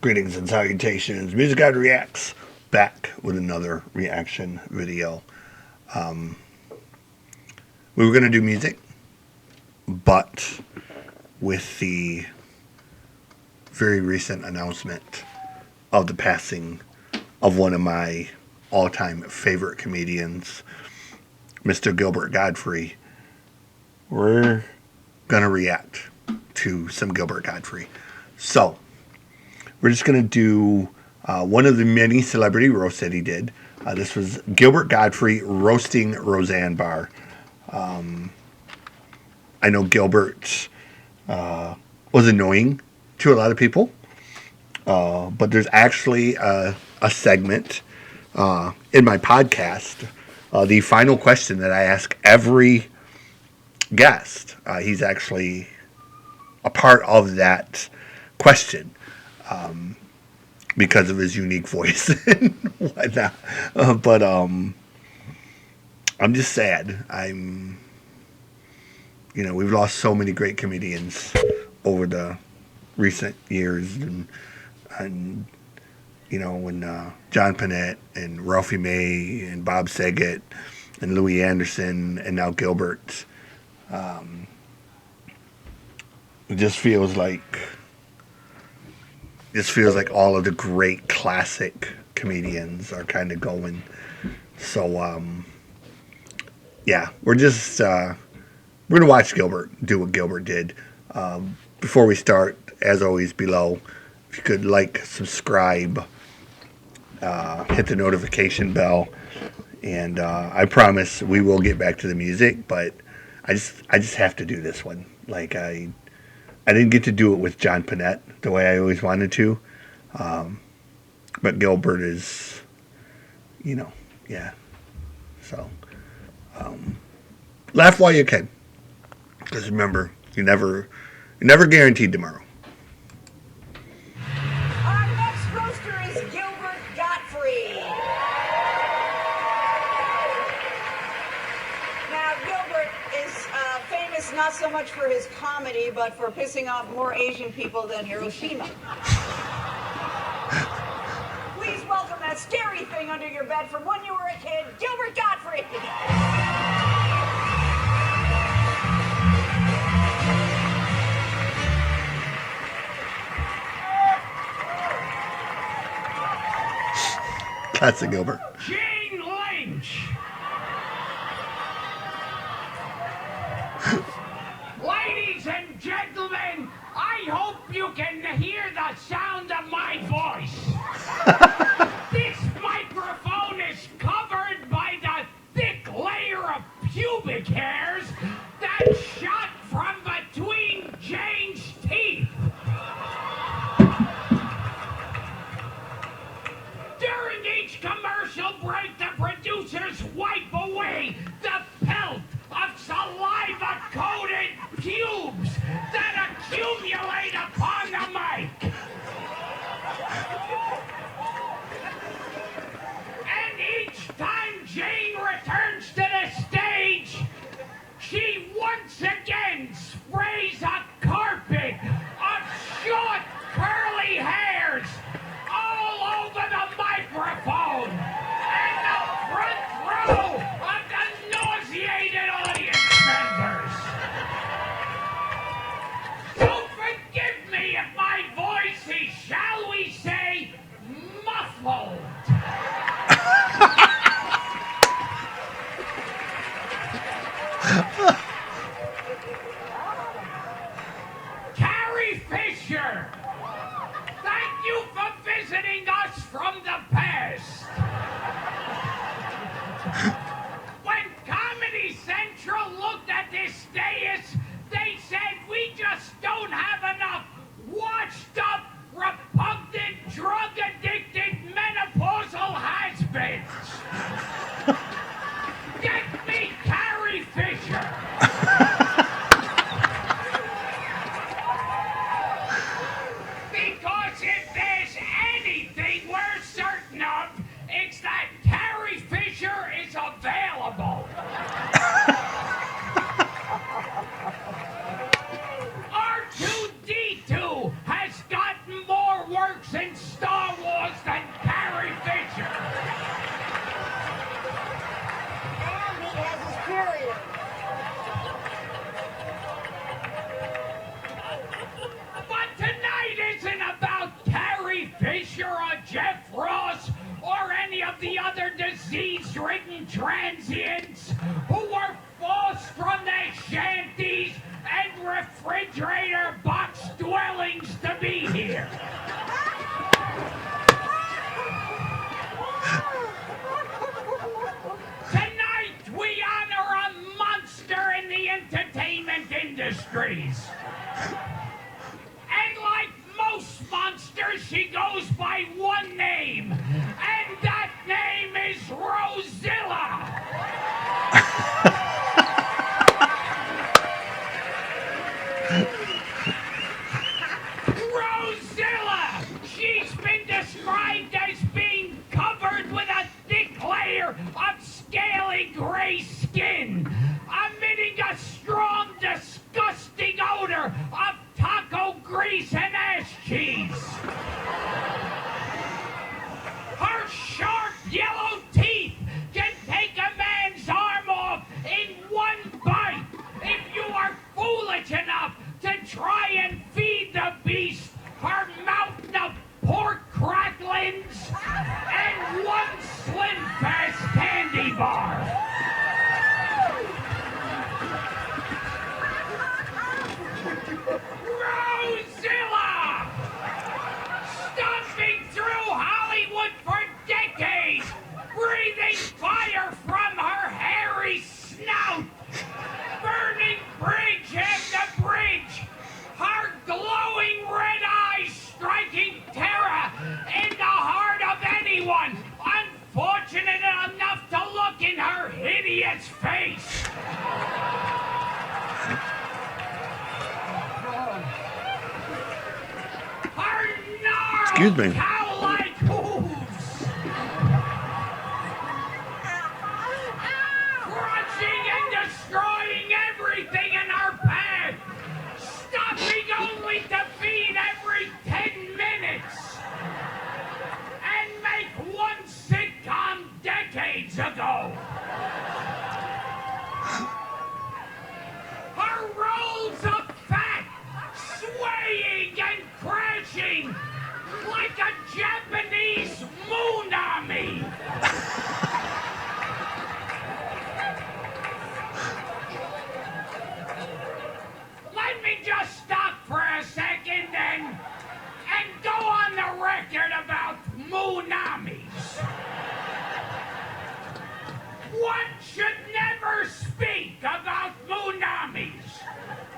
Greetings and salutations. Music Guide Reacts back with another reaction video. We were going to do music, but with the very recent announcement of the passing of one of my all-time favorite comedians, Mr. Gilbert Gottfried, we're going to react to some Gilbert Gottfried. So, we're just going to do one of the many celebrity roasts that he did. This was Gilbert Gottfried roasting Roseanne Barr. I know Gilbert was annoying to a lot of people, but there's actually a segment in my podcast, the final question that I ask every guest. He's actually a part of that question. Because of his unique voice and whatnot. But I'm just sad. We've lost so many great comedians over the recent years. And when John Panette and Ralphie May and Bob Saget and Louis Anderson and now Gilbert. It just feels like all of the great classic comedians are kind of going. So, yeah, we're going to watch Gilbert do what Gilbert did. Before we start, as always, below, if you could like, subscribe, hit the notification bell, and I promise we will get back to the music, but I just have to do this one. Like, I didn't get to do it with John Panette the way I always wanted to. But Gilbert is, yeah. So, laugh while you can. Because remember, you're never guaranteed tomorrow. Our next roaster is Gilbert Gottfried. Now, Gilbert is famous not so much for his comedy, but for pissing off more Asian people than Hiroshima. Please welcome that scary thing under your bed from when you were a kid, Gilbert Gottfried. Classic Gilbert. Jane Lynch. Ladies and gentlemen, I hope you can hear the sound of my voice. This microphone is covered by the thick layer of pubic hairs that shot from between Jane's teeth. During each commercial break, the producers wipe away the pelt of saliva-coated pubes that accumulate upon the mic. And each time Jane returns to the stage, she once again sprays a carpet of short, curly hairs all over the microphone and the front row of the nauseated audience members. So forgive me if my voice is, shall we say, muffled. Carrie Fisher, thank you for visiting us from the past. When Comedy Central looked at this dais, they said we just don't have enough washed-up, repugnant, drug-addicted, menopausal has-beens. Get me Carrie Fisher. Because if there's anything we're certain of, it's that Carrie Fisher is available. But tonight isn't about Carrie Fisher or Jeff Ross or any of the other disease-ridden transients who were forced from their shanties and refrigerator box dwellings to be here. Tonight we honor a monster in the entertainment industries. And like most monsters, she goes by one name, and that name is Rosilla. Rosilla! She's been described as being covered with a thick layer of scaly gray skin, emitting a strong, disgusting odor of taco grease and ass cheese. Her sharp yellow teeth can take a man's arm off in one bite if you are foolish enough to try and feed the beast her mountain of pork cracklings and one Slim Fast candy bar. Rosilla! Stomping through Hollywood for decades, breathing fire from her hairy snout, burning bridge after bridge, her glowing red eyes striking terror in the heart of anyone unfortunate enough to look in her hideous face. Her Excuse me. gnarled cow-like hooves, crushing and destroying everything in her path, stopping only to feed every 10 minutes, and make one sitcom decades ago. Her rolls of fat, swaying and crashing like a Japanese moonami. Let me just stop for a second and go on the record about moonamis. One should never speak about moonamis.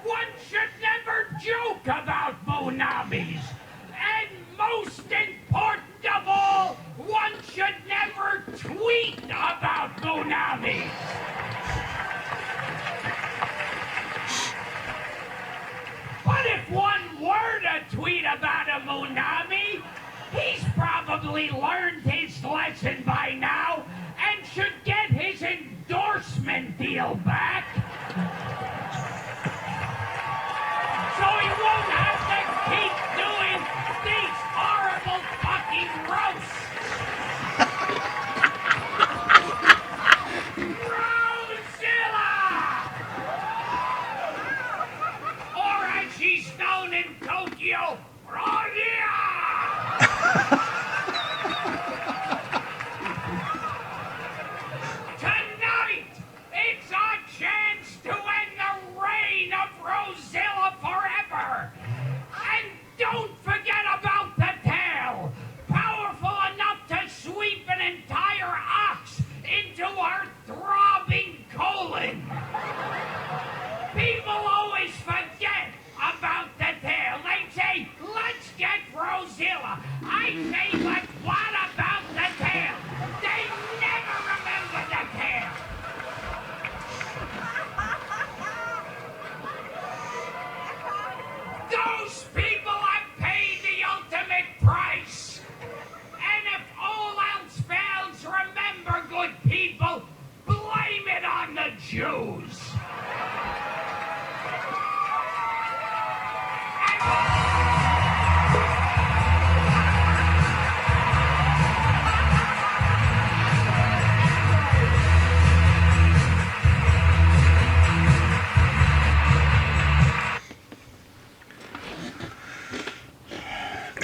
One should never joke about moonamis. And most important of all, one should never tweet about moonamis. But if one were to tweet about a moonami, he's probably learned his lesson by now and should get his endorsement deal back. So he won't have to keep doing these horrible fucking roasts. Rosilla! Or as she's known in Tokyo, Rodia! Tonight, it's our chance to end the reign of Rosilla forever. And don't forget about the tail, powerful enough to sweep an entire ox into her throbbing colon. People always forget about the tail. They say, let's get Rosilla. I say, but what about the tail? They never remember the tail. Those people have paid the ultimate price. And if all else fails, remember, good people, blame it on the Jews.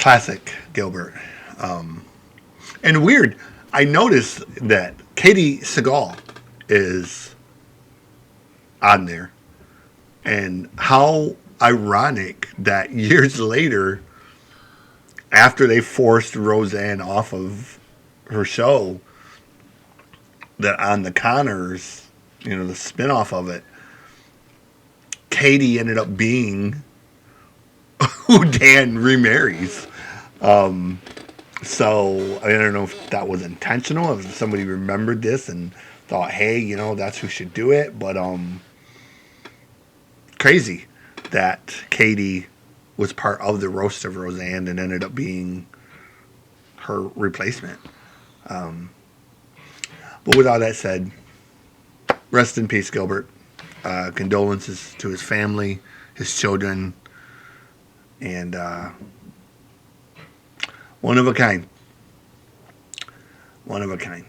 Classic Gilbert. And weird, I noticed that Katie Seagal is on there. And how ironic that years later, after they forced Roseanne off of her show, that on the Connors, the spinoff of it, Katie ended up being who Dan remarries. So I don't know if that was intentional, if somebody remembered this and thought, hey, that's who should do it. But crazy that Katie was part of the roast of Roseanne and ended up being her replacement. But with all that said, rest in peace, Gilbert. Condolences to his family, his children, and one of a kind. One of a kind.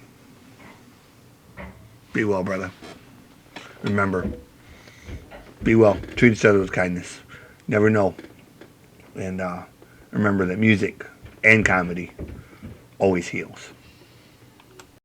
Be well, brother. Remember, be well. Treat each other with kindness. Never know. And remember that music and comedy always heals.